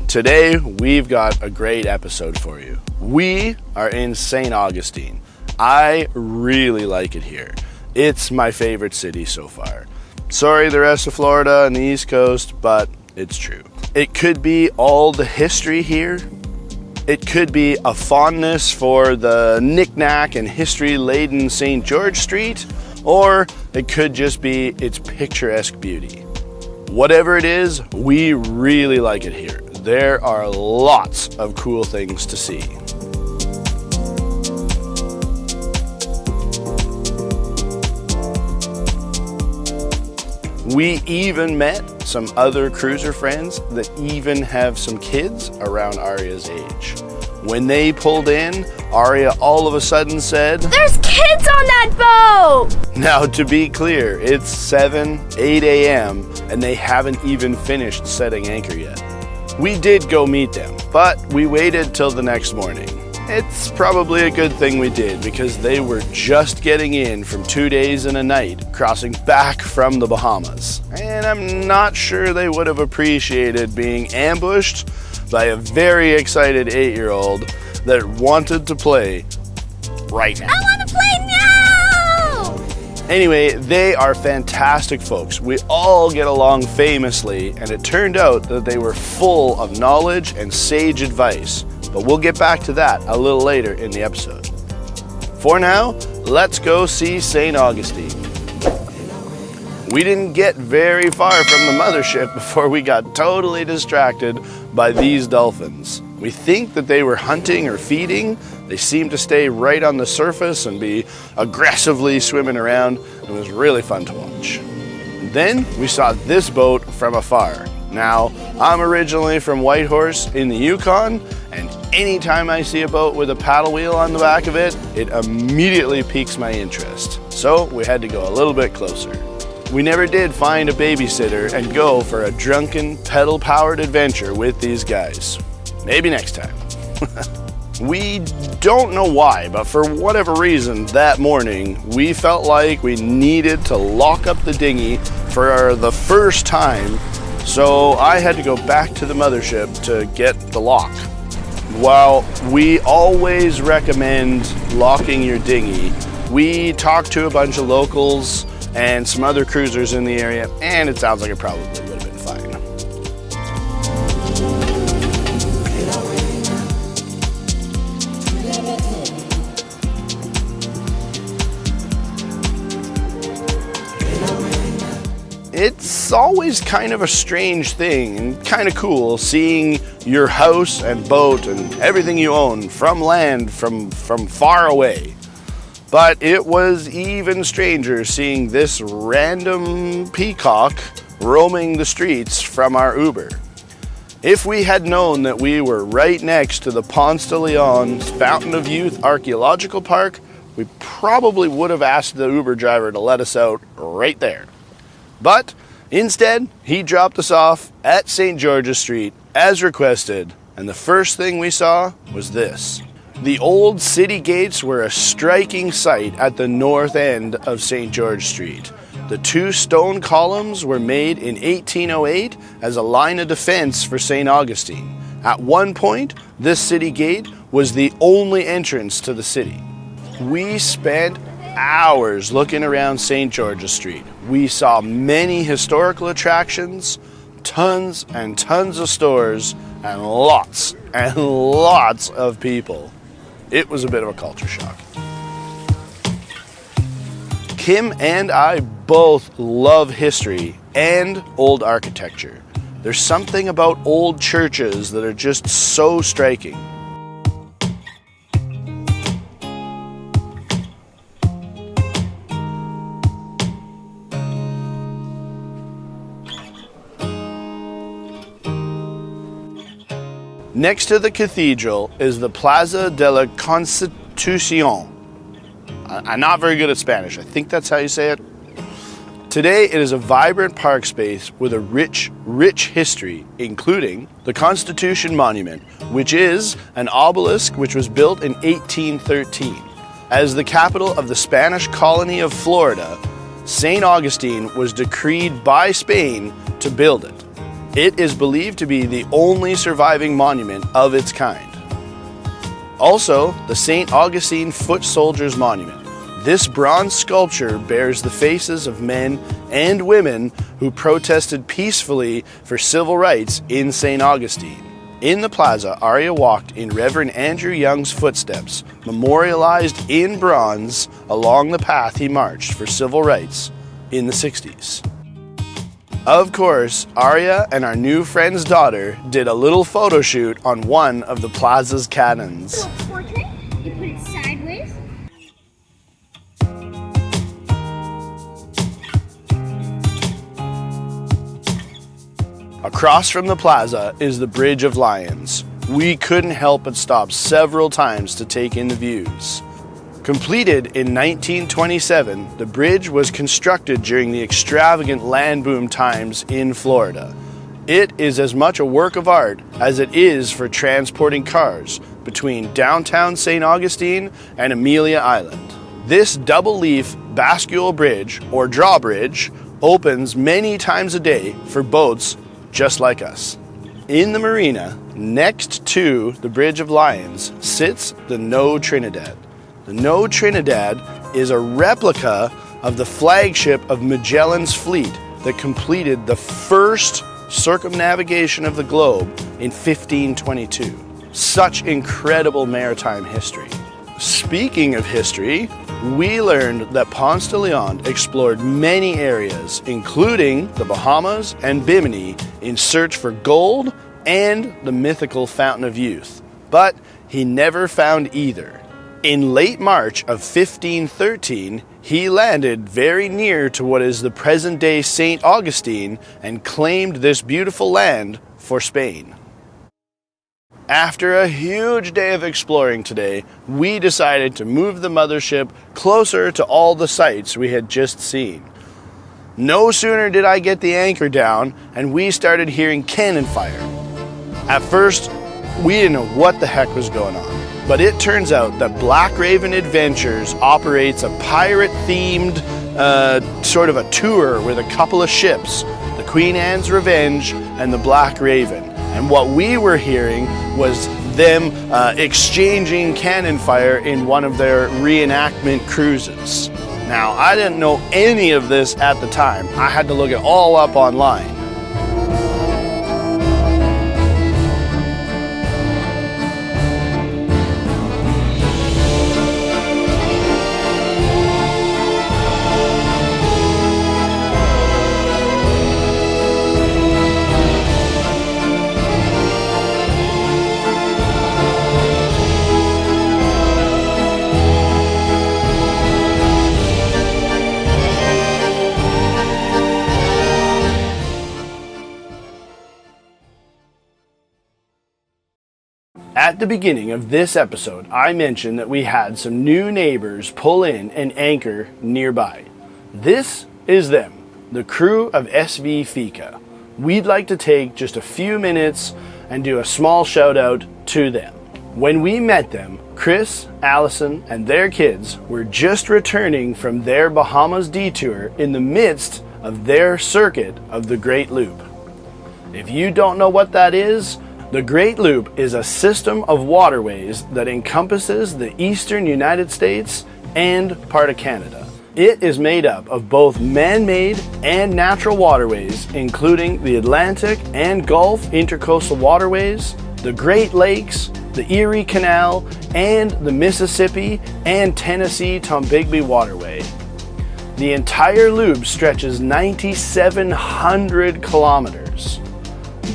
Today we've got a great episode for you. We are in St. Augustine. I really like it here. It's my favorite city so far. Sorry the rest of Florida and the East Coast, but it's true. It could be all the history here. It could be a fondness for the knick-knack and history-laden St. George Street, or it could just be its picturesque beauty. Whatever it is, we really like it here. There are lots of cool things to see. We even met some other cruiser friends that even have some kids around Aria's age. When they pulled in, Aria all of a sudden said, "There's kids on that boat!" Now, to be clear, it's 8 a.m. and they haven't even finished setting anchor yet. We did go meet them, but we waited till the next morning. It's probably a good thing we did because they were just getting in from 2 days and a night, crossing back from the Bahamas. And I'm not sure they would have appreciated being ambushed by a very excited 8-year-old that wanted to play right now. I want to play now! Anyway, they are fantastic folks. We all get along famously, and it turned out that they were full of knowledge and sage advice. But we'll get back to that a little later in the episode. For now, let's go see St. Augustine. We didn't get very far from the mothership before we got totally distracted by these dolphins. We think that they were hunting or feeding. They seemed to stay right on the surface and be aggressively swimming around. It was really fun to watch. Then we saw this boat from afar. Now, I'm originally from Whitehorse in the Yukon, and anytime I see a boat with a paddle wheel on the back of it, it immediately piques my interest. So we had to go a little bit closer. We never did find a babysitter and go for a drunken, pedal-powered adventure with these guys. Maybe next time. We don't know why, but for whatever reason that morning, we felt like we needed to lock up the dinghy for the first time. So I had to go back to the mothership to get the lock. While we always recommend locking your dinghy, we talked to a bunch of locals and some other cruisers in the area, and it sounds like it probably would have been fine. It's always kind of a strange thing and kind of cool seeing your house and boat and everything you own from land from far away. But it was even stranger seeing this random peacock roaming the streets from our Uber. If we had known that we were right next to the Ponce De Leon Fountain of Youth Archaeological Park, we probably would have asked the Uber driver to let us out right there. But instead, he dropped us off at St. George's Street as requested, and the first thing we saw was this. The old city gates were a striking sight at the north end of St. George Street. The 2 stone columns were made in 1808 as a line of defense for St. Augustine. At one point, this city gate was the only entrance to the city. We spent hours looking around St. George's Street. We saw many historical attractions, tons and tons of stores, and lots of people. It was a bit of a culture shock. Kim and I both love history and old architecture. There's something about old churches that are just so striking. Next to the cathedral is the Plaza De La Constitucion. I'm not very good at Spanish. I think that's how you say it. Today, it is a vibrant park space with a rich history, including the Constitution Monument, which is an obelisk which was built in 1813. As the capital of the Spanish colony of Florida, St. Augustine was decreed by Spain to build it. It is believed to be the only surviving monument of its kind. Also, the St Augustine Foot Soldiers Monument. This bronze sculpture bears the faces of men and women who protested peacefully for civil rights in St. Augustine. In the plaza, Aria walked in Reverend Andrew Young's footsteps, memorialized in bronze along the path he marched for civil rights in the 60s. Of course, Aria and our new friend's daughter did a little photo shoot on one of the plaza's cannons. So a portrait, you put it sideways. Across from the plaza is the Bridge of Lions. We couldn't help but stop several times to take in the views. Completed in 1927, the bridge was constructed during the extravagant land boom times in Florida. It is as much a work of art as it is for transporting cars between downtown St. Augustine and Amelia Island. This double-leaf bascule bridge, or drawbridge, opens many times a day for boats just like us. In the marina, next to the Bridge of Lions, sits the Nao Trinidad. The Nao Trinidad is a replica of the flagship of Magellan's fleet that completed the first circumnavigation of the globe in 1522. Such incredible maritime history. Speaking of history, we learned that Ponce De Leon explored many areas, including the Bahamas and Bimini, in search for gold and the mythical Fountain of Youth. But he never found either. In late March of 1513, he landed very near to what is the present-day St. Augustine and claimed this beautiful land for Spain. After a huge day of exploring today, we decided to move the mothership closer to all the sights we had just seen. No sooner did I get the anchor down and we started hearing cannon fire. At first, we didn't know what the heck was going on, but it turns out that Black Raven Adventures operates a pirate-themed sort of a tour with a couple of ships, the Queen Anne's Revenge and the Black Raven. And what we were hearing was them exchanging cannon fire in one of their reenactment cruises. Now, I didn't know any of this at the time. I had to look it all up online. At the beginning of this episode, I mentioned that we had some new neighbors pull in and anchor nearby. This is them, the crew of SV Fika. We'd like to take just a few minutes and do a small shout out to them. When we met them, Chris, Allison, and their kids were just returning from their Bahamas detour in the midst of their circuit of the Great Loop. If you don't know what that is, the Great Loop is a system of waterways that encompasses the eastern United States and part of Canada. It is made up of both man-made and natural waterways, including the Atlantic and Gulf Intercoastal Waterways, the Great Lakes, the Erie Canal, and the Mississippi and Tennessee Tombigbee Waterway. The entire loop stretches 9,700 kilometers.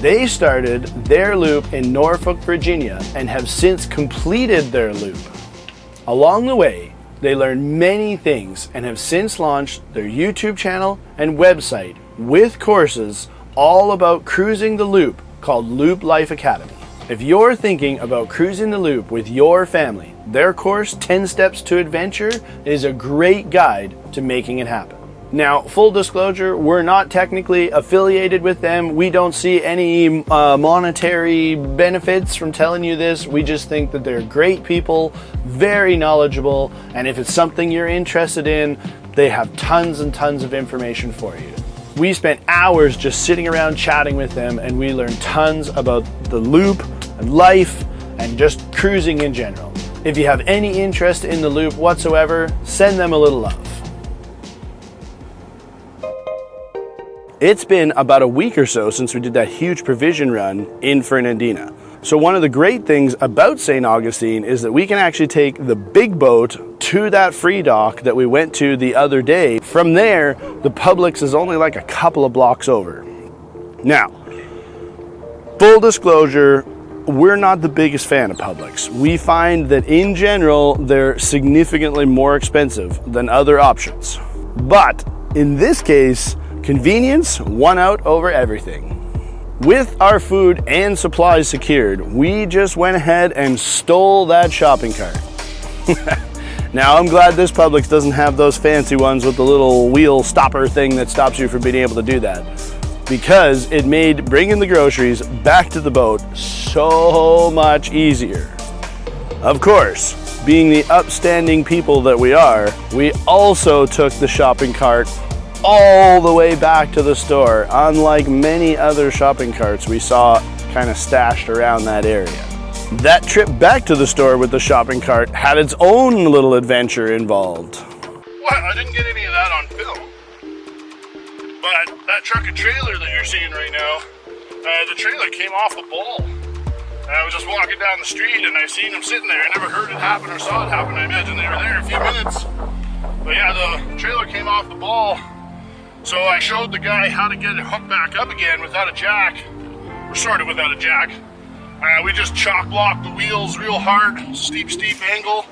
They started their loop in Norfolk, Virginia, and have since completed their loop. Along the way, they learned many things and have since launched their YouTube channel and website with courses all about cruising the loop called Loop Life Academy. If you're thinking about cruising the loop with your family, their course, 10 Steps to Adventure, is a great guide to making it happen. Now, full disclosure, we're not technically affiliated with them. We don't see any monetary benefits from telling you this. We just think that they're great people, very knowledgeable, and if it's something you're interested in, they have tons and tons of information for you. We spent hours just sitting around chatting with them, and we learned tons about the loop and life and just cruising in general. If you have any interest in the loop whatsoever, send them a little love. It's been about a week or so since we did that huge provision run in Fernandina. So one of the great things about St. Augustine is that we can actually take the big boat to that free dock that we went to the other day. From there, the Publix is only like a couple of blocks over. Now, full disclosure, we're not the biggest fan of Publix. We find that in general, they're significantly more expensive than other options. But in this case, convenience won out over everything. With our food and supplies secured, we just went ahead and stole that shopping cart. Now, I'm glad this Publix doesn't have those fancy ones with the little wheel stopper thing that stops you from being able to do that, because it made bringing the groceries back to the boat so much easier. Of course, being the upstanding people that we are, we also took the shopping cart all the way back to the store, unlike many other shopping carts we saw kind of stashed around that area. That trip back to the store with the shopping cart had its own little adventure involved. What? I didn't get any of that on film. But that truck and trailer that you're seeing right now, the trailer came off the ball. I was just walking down the street and I seen them sitting there. I never heard it happen or saw it happen. I imagine they were there a few minutes. But yeah, the trailer came off the ball. So I showed the guy how to get it hooked back up again without a jack, or sort of without a jack. We just chock blocked the wheels real hard, steep angle,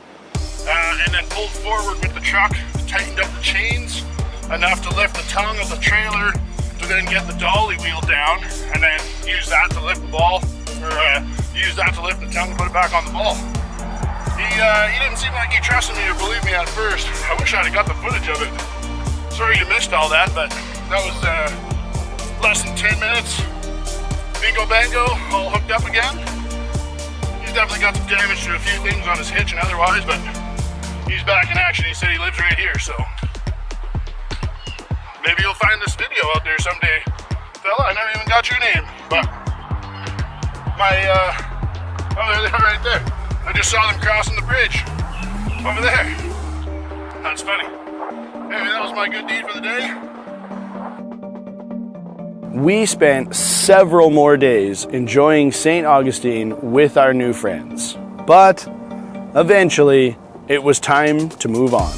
and then pulled forward with the truck, tightened up the chains enough to lift the tongue of the trailer to then get the dolly wheel down, and then use that to lift the ball, or use that to lift the tongue and put it back on the ball. He didn't seem like he trusted me or believed me at first. I wish I'd have got the footage of it. Sorry you missed all that, but that was less than 10 minutes. Bingo bango, all hooked up again. He's definitely got some damage to a few things on his hitch and otherwise, but he's back in action. He said he lives right here, so maybe you'll find this video out there someday. Fella, I never even got your name, but oh, there they are right there. I just saw them crossing the bridge over there. That's funny. Anyway, that was my good deed for the day. We spent several more days enjoying St. Augustine with our new friends, but eventually it was time to move on.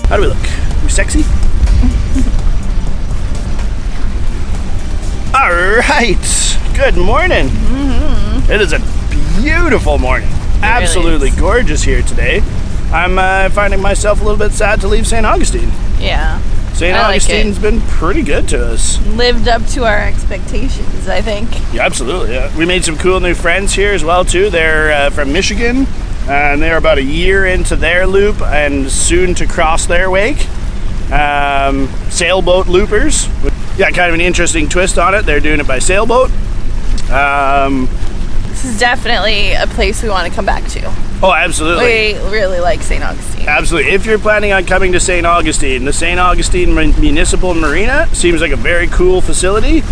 How do we look? Are we sexy? All right, good morning. It is a beautiful morning. Absolutely gorgeous here today. I'm finding myself a little bit sad to leave St. Augustine. Yeah. St. Augustine's been pretty good to us. Lived up to our expectations, I think. Yeah, absolutely. Yeah. We made some cool new friends here as well, too. They're from Michigan, and they're about a year into their loop and soon to cross their wake. Sailboat loopers. Yeah, kind of an interesting twist on it. They're doing it by sailboat. This is definitely a place we want to come back to. Oh, absolutely. We really like St. Augustine. Absolutely. If you're planning on coming to St. Augustine, the St. Augustine Municipal Marina seems like a very cool facility.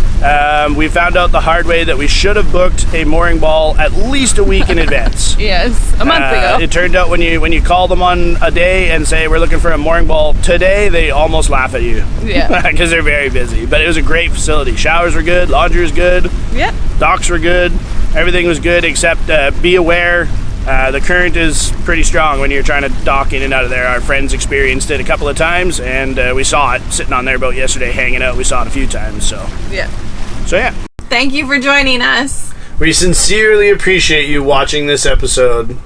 We found out the hard way that we should have booked a mooring ball at least a week in advance. Yes, a month ago. It turned out when you call them on a day and say, we're looking for a mooring ball today, they almost laugh at you. Yeah. Because they're very busy. But it was a great facility. Showers were good, laundry was good. Yep. Docks were good. Everything was good except be aware. The current is pretty strong when you're trying to dock in and out of there. Our friends experienced it a couple of times, and we saw it sitting on their boat yesterday hanging out. We saw it a few times, so yeah. Thank you for joining us. We sincerely appreciate you watching this episode.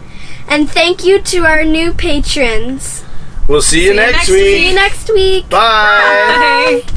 And thank you to our new patrons. We'll see you next week. See you next week. Bye. Bye.